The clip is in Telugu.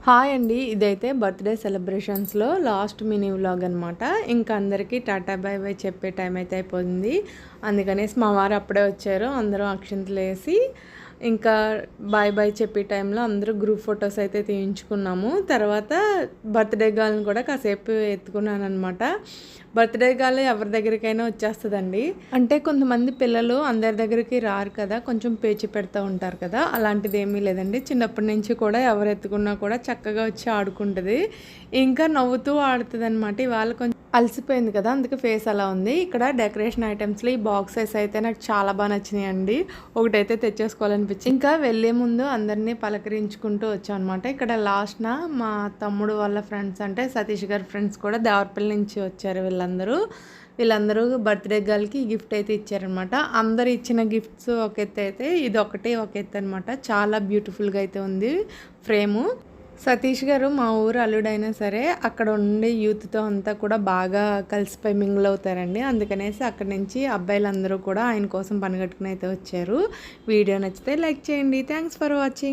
హాయ్ అండి. ఇదైతే బర్త్‌డే సెలబ్రేషన్స్‌లో లాస్ట్ మినీ వ్లాగ్ అనమాట. ఇంకా అందరికీ టాటా బై బై చెప్పే టైం అయితే అయిపోయింది. అందుకనేసి మా వారు అప్పుడే వచ్చారు. అందరం అక్షింతలేసి ఇంకా బాయ్ బాయ్ చెప్పే టైంలో అందరూ గ్రూప్ ఫొటోస్ అయితే తీయించుకున్నాము. తర్వాత బర్త్‌డే గర్ల్‌ని కూడా కాసేపు ఎత్తుకున్నాననమాట. బర్త్‌డే గర్ల్ ఎవరి దగ్గరికైనా వచ్చేస్తదండి. అంటే కొంతమంది పిల్లలు అందరి దగ్గరికి రారు కదా, కొంచెం పేచి పెడతా ఉంటారు కదా, అలాంటిది ఏమీ లేదండి. చిన్నప్పటి నుంచి కూడా ఎవరు ఎత్తుకున్నా కూడా చక్కగా వచ్చి ఆడుకుంటుంది. ఇంకా నవ్వుతూ ఆడుతుందనమాట. ఇవాళ కొంచెం అలసిపోయింది కదా, అందుకే ఫేస్ అలా ఉంది. ఇక్కడ డెకరేషన్ ఐటమ్స్లో ఈ బాక్సెస్ అయితే నాకు చాలా బాగా నచ్చినాయండి. ఒకటైతే తెచ్చేసుకోవాలనిపించింది. ఇంకా వెళ్ళే ముందు అందరినీ పలకరించుకుంటూ వచ్చాం అనమాట. ఇక్కడ లాస్ట్న మా తమ్ముడు వాళ్ళ ఫ్రెండ్స్, అంటే సతీష్ గారి ఫ్రెండ్స్ కూడా దేవరపల్లి నుంచి వచ్చారు. వీళ్ళందరూ బర్త్‌డే గర్ల్‌కి గిఫ్ట్ అయితే ఇచ్చారనమాట. అందరు ఇచ్చిన గిఫ్ట్స్ ఒక ఎత్తు అయితే ఇది ఒకటే ఒక ఎత్తు అనమాట. చాలా బ్యూటిఫుల్గా అయితే ఉంది ఫ్రేము. సతీష్ గారు మా ఊరు అల్లుడైనా సరే అక్కడ ఉండే యూత్తో అంతా కూడా బాగా కలిసిపోయి మింగిల్ అవుతారండి. అందుకనేసి అక్కడి నుంచి అబ్బాయిలందరూ కూడా ఆయన కోసం పనిగట్టుకుని అయితే వచ్చారు. వీడియో నచ్చితే లైక్ చేయండి. Thanks for watching.